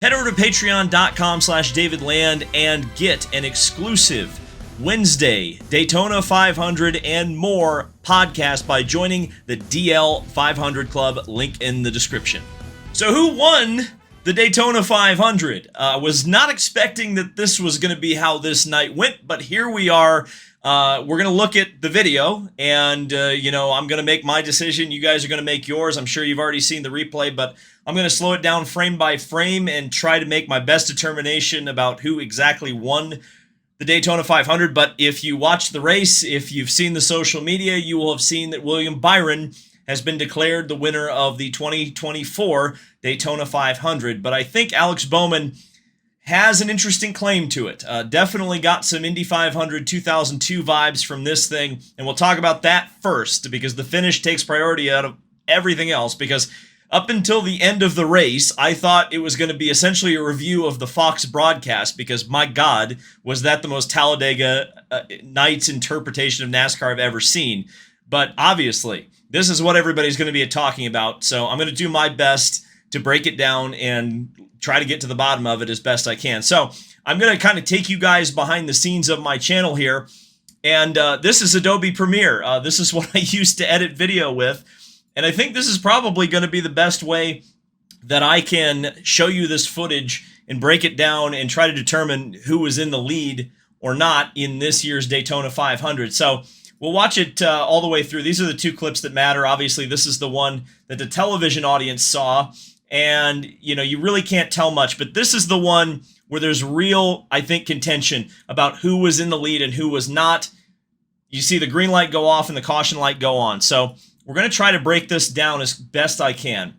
Head over to patreon.com/DavidLand and get an exclusive Wednesday Daytona 500 and more podcast by joining the DL 500 Club, link in the description. So who won the Daytona 500? Was not expecting that this was going to be how this night went, but here we are. We're going to look at the video, and, I'm going to make my decision. You guys are going to make yours. I'm sure you've already seen the replay, but I'm going to slow it down frame by frame and try to make my best determination about who exactly won the Daytona 500. But if you watch the race, if you've seen the social media, you will have seen that William Byron has been declared the winner of the 2024 Daytona 500. But I think Alex Bowman has an interesting claim to it. Definitely got some Indy 500 2002 vibes from this thing, and we'll talk about that first because the finish takes priority out of everything else. Because up until the end of the race, I thought it was going to be essentially a review of the Fox broadcast because, my God, was that the most Talladega Nights interpretation of NASCAR I've ever seen. But obviously, this is what everybody's going to be talking about, so I'm going to do my best to break it down and try to get to the bottom of it as best I can. So I'm going to kind of take you guys behind the scenes of my channel here, and this is Adobe Premiere. This is what I used to edit video with. And I think this is probably going to be the best way that I can show you this footage and break it down and try to determine who was in the lead or not in this year's Daytona 500. So we'll watch it all the way through. These are the two clips that matter. Obviously, this is the one that the television audience saw. And, you really can't tell much. But this is the one where there's real, I think, contention about who was in the lead and who was not. You see the green light go off and the caution light go on. So we're going to try to break this down as best I can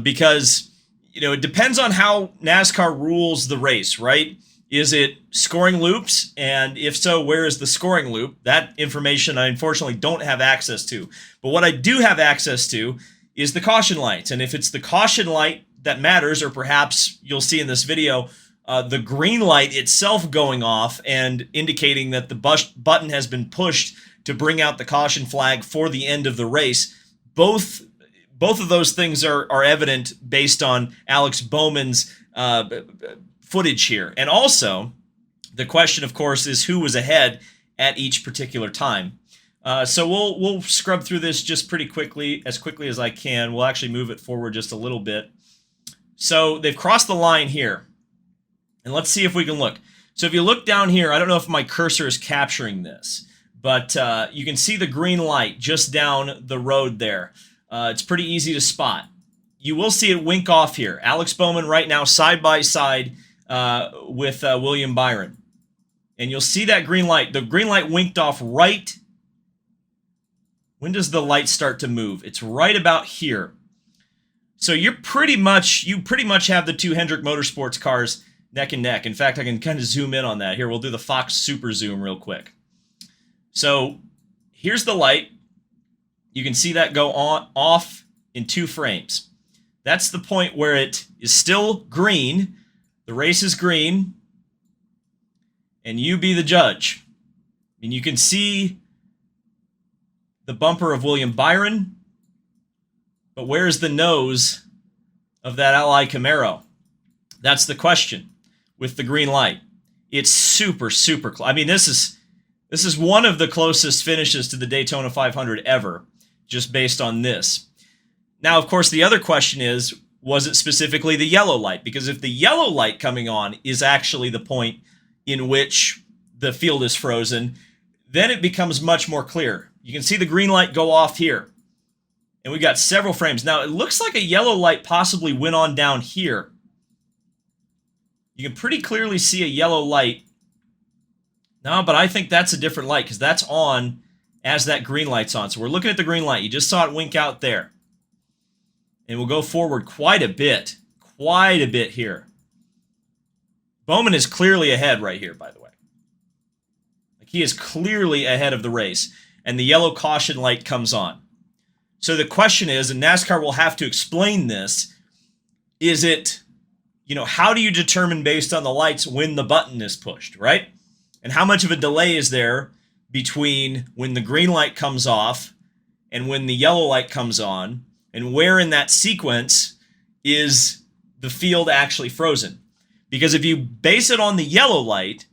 because, it depends on how NASCAR rules the race, right? Is it scoring loops? And if so, where is the scoring loop? That information I unfortunately don't have access to. But what I do have access to is the caution lights. And if it's the caution light that matters, or perhaps you'll see in this video, the green light itself going off and indicating that the button has been pushed to bring out the caution flag for the end of the race. Both of those things are evident based on Alex Bowman's footage here. And also, the question, of course, is who was ahead at each particular time. So we'll scrub through this just pretty quickly as I can. We'll actually move it forward just a little bit. So they've crossed the line here. And let's see if we can look. So if you look down here, I don't know if my cursor is capturing this, but you can see the green light just down the road there. It's pretty easy to spot. You will see it wink off here. Alex Bowman right now side by side with William Byron. And you'll see that green light. The green light winked off right. When does the light start to move? It's right about here. So you pretty much have the two Hendrick Motorsports cars neck and neck. In fact, I can kind of zoom in on that. Here, we'll do the Fox Super Zoom real quick. So here's the light. You can see that go off in 2 frames. That's the point where it is still green. The race is green. And you be the judge. And you can see the bumper of William Byron. But where's the nose of that Ally Camaro? That's the question with the green light. It's super close. I mean, this is one of the closest finishes to the Daytona 500 ever, just based on this. Now, of course, the other question is, was it specifically the yellow light? Because if the yellow light coming on is actually the point in which the field is frozen, then it becomes much more clear. You can see the green light go off here. And we got several frames. Now, it looks like a yellow light possibly went on down here. You can pretty clearly see a yellow light. No, but I think that's a different light because that's on as that green light's on. So we're looking at the green light. You just saw it wink out there. And we'll go forward quite a bit here. Bowman is clearly ahead right here, by the way. Like, he is clearly ahead of the race. And the yellow caution light comes on. So the question is, and NASCAR will have to explain this, is it, how do you determine based on the lights when the button is pushed, right? And how much of a delay is there between when the green light comes off and when the yellow light comes on? And where in that sequence is the field actually frozen. Because if you base it on the yellow light,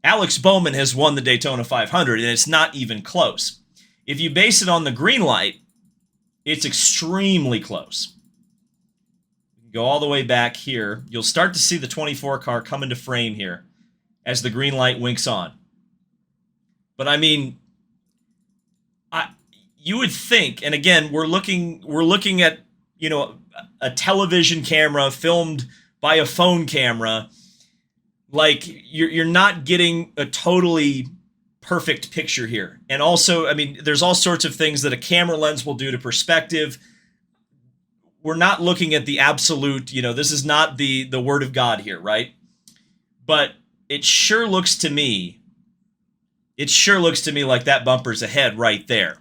Alex Bowman has won the Daytona 500, and it's not even close. If you base it on the green light, it's extremely close. Go all the way back here. You'll start to see the 24 car come into frame here as the green light winks on. But I mean, you would think, and again, we're looking at, you know, a television camera filmed by a phone camera. Like, you're not getting a totally perfect picture here. And also, I mean, there's all sorts of things that a camera lens will do to perspective. We're not looking at the absolute, you know, this is not the word of God here, right? But it sure looks to me like that bumper's ahead right there.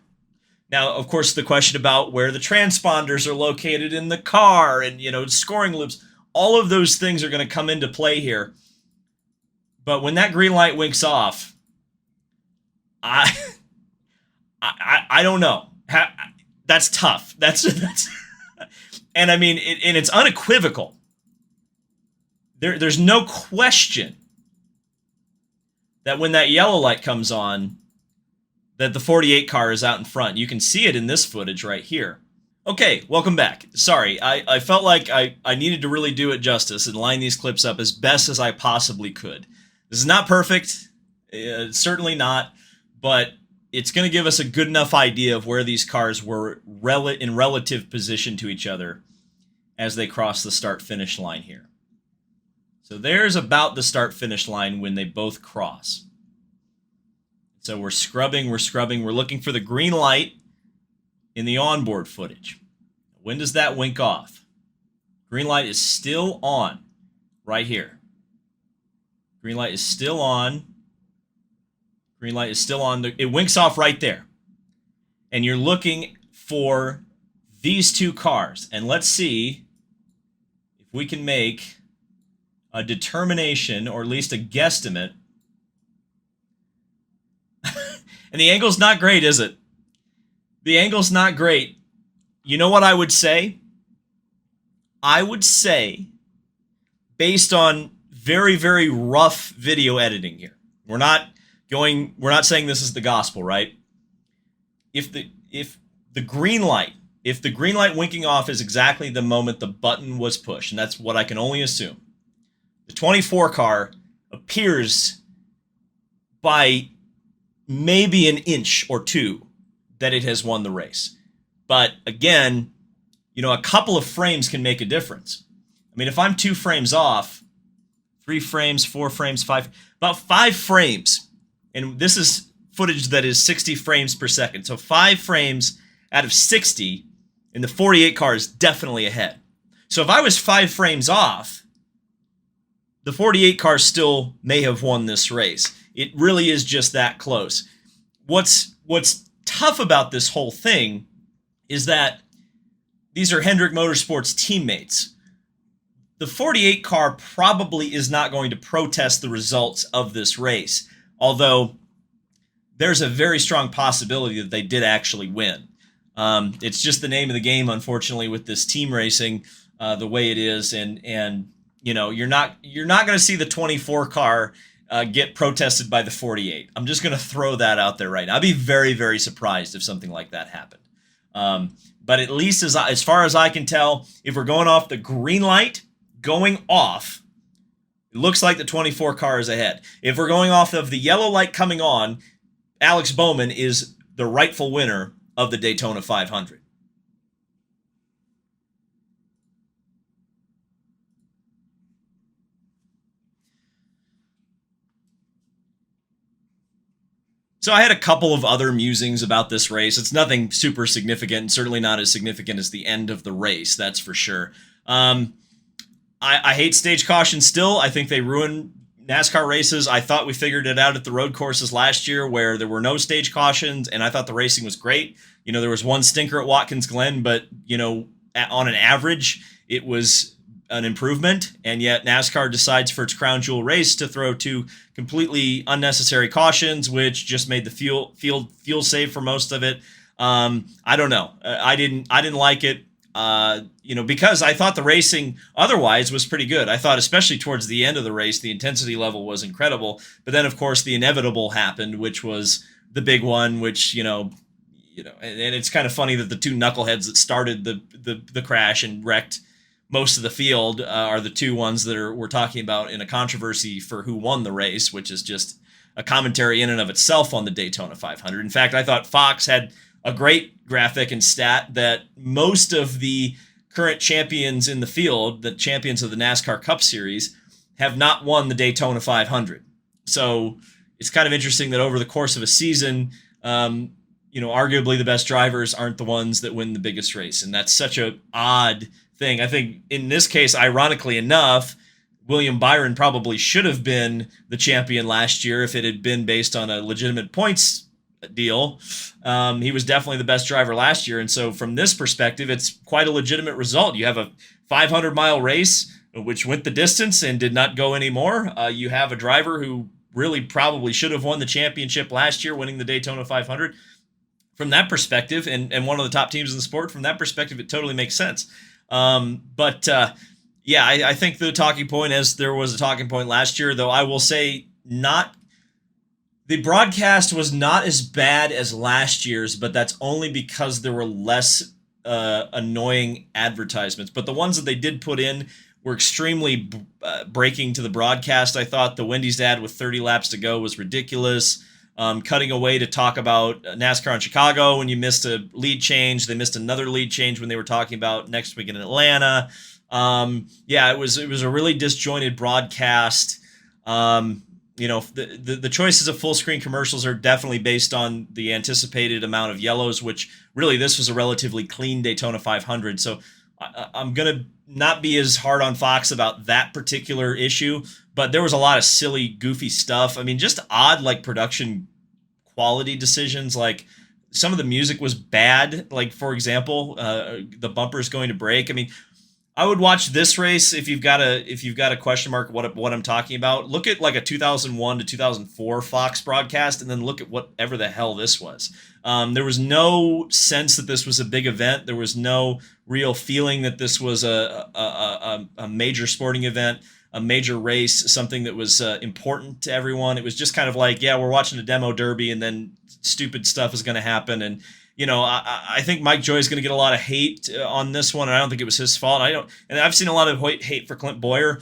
Now, of course, the question about where the transponders are located in the car and, you know, scoring loops, all of those things are going to come into play here. But when that green light winks off, I don't know. That's tough. That's and I mean, and it's unequivocal. There's no question that when that yellow light comes on, that the 48 car is out in front. You can see it in this footage right here. Okay, welcome back. Sorry, I felt like I needed to really do it justice and line these clips up as best as I possibly could. This is not perfect, certainly not, but it's going to give us a good enough idea of where these cars were in relative position to each other as they cross the start-finish line here. So there's about the start-finish line when they both cross. So we're scrubbing, we're looking for the green light in the onboard footage. When does that wink off? Green light is still on right here. Green light is still on. Green light is still on. It winks off right there. And you're looking for these two cars. And let's see if we can make a determination, or at least a guesstimate. And the angle's not great, is it? The angle's not great. You know what I would say? I would say, based on very, very rough video editing here. We're not saying this is the gospel, right? If the green light winking off is exactly the moment the button was pushed, and that's what I can only assume. The 24 car appears by maybe an inch or two that it has won the race. But again, you know, a couple of frames can make a difference. I mean, if I'm 2 frames off, 3 frames, 4 frames, 5, about 5 frames, and this is footage that is 60 frames per second. So 5 frames out of 60, and the 48 car is definitely ahead. So if I was 5 frames off, the 48 car still may have won this race. It really is just that close. What's tough about this whole thing is that these are Hendrick Motorsports teammates. The 48 car probably is not going to protest the results of this race, although there's a very strong possibility that they did actually win. It's just the name of the game, unfortunately, with this team racing the way it is, and you know, you're not going to see the 24 car get protested by the 48. I'm just going to throw that out there right now. I'd be very, very surprised if something like that happened. But at least as far as I can tell, if we're going off the green light going off, it looks like the 24 car is ahead. If we're going off of the yellow light coming on, Alex Bowman is the rightful winner of the Daytona 500. So I had a couple of other musings about this race. It's nothing super significant, and certainly not as significant as the end of the race, that's for sure. I hate stage caution still. I think they ruin NASCAR races. I thought we figured it out at the road courses last year where there were no stage cautions, and I thought the racing was great. You know, there was one stinker at Watkins Glen, but, you know, on an average, it was an improvement, and yet NASCAR decides for its crown jewel race to throw 2 completely unnecessary cautions, which just made the field safe for most of it. I don't know. I didn't like it. because I thought the racing otherwise was pretty good. I thought, especially towards the end of the race, the intensity level was incredible. But then, of course, the inevitable happened, which was the big one, which, and it's kind of funny that the two knuckleheads that started the crash and wrecked most of the field are the two ones that we're talking about in a controversy for who won the race, which is just a commentary in and of itself on the Daytona 500. In fact, I thought Fox had a great graphic and stat that most of the current champions in the field, the champions of the NASCAR Cup Series, have not won the Daytona 500. So it's kind of interesting that over the course of a season, arguably the best drivers aren't the ones that win the biggest race. And that's such an odd thing. I think in this case, ironically enough, William Byron probably should have been the champion last year if it had been based on a legitimate points deal. He was definitely the best driver last year. And so from this perspective, it's quite a legitimate result. You have a 500-mile race, which went the distance and did not go anymore. You have a driver who really probably should have won the championship last year, winning the Daytona 500. From that perspective, and one of the top teams in the sport, from that perspective, it totally makes sense. I think the talking point, as there was a talking point last year, though I will say the broadcast was not as bad as last year's, but that's only because there were less annoying advertisements. But the ones that they did put in were extremely breaking to the broadcast. I thought the Wendy's ad with 30 laps to go was ridiculous. Cutting away to talk about NASCAR in Chicago when you missed a lead change. They missed another lead change when they were talking about next week in Atlanta. It was a really disjointed broadcast. The choices of full screen commercials are definitely based on the anticipated amount of yellows, which really this was a relatively clean Daytona 500. So I'm going to not be as hard on Fox about that particular issue, but there was a lot of silly, goofy stuff. I mean, just odd, production quality decisions. Like some of the music was bad. Like, for example, the bumper's going to break. I mean, I would watch this race if you've got a question mark what I'm talking about. Look at like a 2001 to 2004 Fox broadcast, and then look at whatever the hell this was. There was no sense that this was a big event. There was no real feeling that this was a major sporting event, a major race, something that was important to everyone. It was just kind of like, yeah, we're watching a demo derby, and then stupid stuff is going to happen. And I think Mike Joy is going to get a lot of hate on this one, and I don't think it was his fault. And I've seen a lot of hate for Clint Boyer.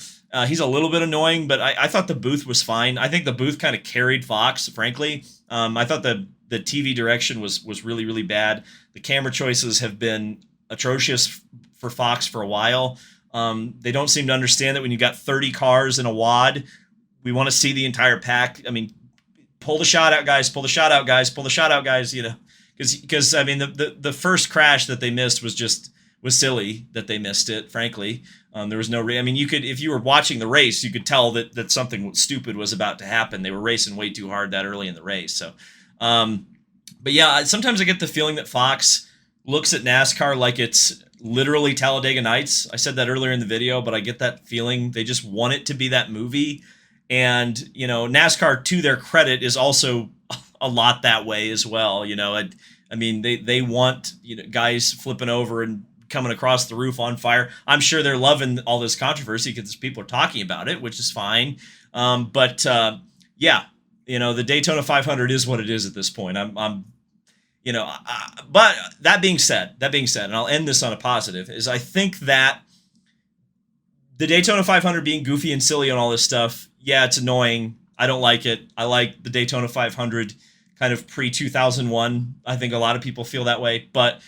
He's a little bit annoying, but I thought the booth was fine. I think the booth kind of carried Fox, frankly. I thought the TV direction was really, really bad. The camera choices have been atrocious for Fox for a while. They don't seem to understand that when you got 30 cars in a wad, we want to see the entire pack. I mean, pull the shot out, guys. Pull the shot out, guys. Pull the shot out, guys. Because I mean the first crash that they missed was silly that they missed it. Frankly, there was no. You could, if you were watching the race, you could tell that something stupid was about to happen. They were racing way too hard that early in the race. So, but yeah, sometimes I get the feeling that Fox looks at NASCAR like it's literally Talladega Nights. I said that earlier in the video, but I get that feeling they just want it to be that movie. And NASCAR, to their credit, is also a lot that way as well. They want guys flipping over and coming across the roof on fire. I'm sure they're loving all this controversy because people are talking about it, which is fine. But the Daytona 500 is what it is at this point. But that being said, and I'll end this on a positive, is I think that the Daytona 500 being goofy and silly and all this stuff, yeah, it's annoying. I don't like it. I like the Daytona 500 kind of pre-2001. I think a lot of people feel that way. But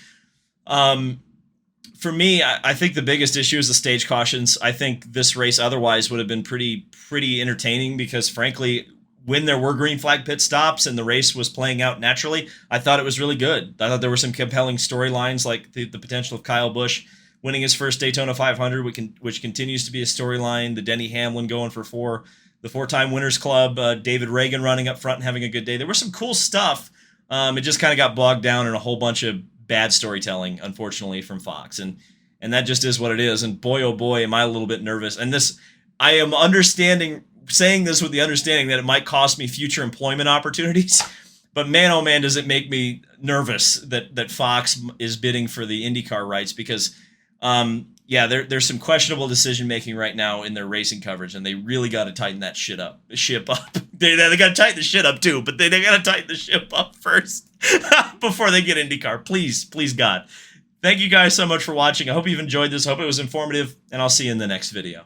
for me, I think the biggest issue is the stage cautions. I think this race otherwise would have been pretty entertaining because, frankly, when there were green flag pit stops and the race was playing out naturally, I thought it was really good. I thought there were some compelling storylines, like the potential of Kyle Busch winning his first Daytona 500, which continues to be a storyline. The Denny Hamlin going for 4, the 4-time Winners Club, David Reagan running up front and having a good day. There was some cool stuff. It just kind of got bogged down in a whole bunch of bad storytelling, unfortunately, from Fox. And that just is what it is. And boy, oh boy, am I a little bit nervous. And I am saying this with the understanding that it might cost me future employment opportunities. But man, oh man, does it make me nervous that Fox is bidding for the IndyCar rights, because Yeah, there's some questionable decision making right now in their racing coverage, and they really got to tighten that shit up. They got to tighten the shit up too, but they got to tighten the ship up first before they get IndyCar. Please, please, God. Thank you guys so much for watching. I hope you've enjoyed this. I hope it was informative, and I'll see you in the next video.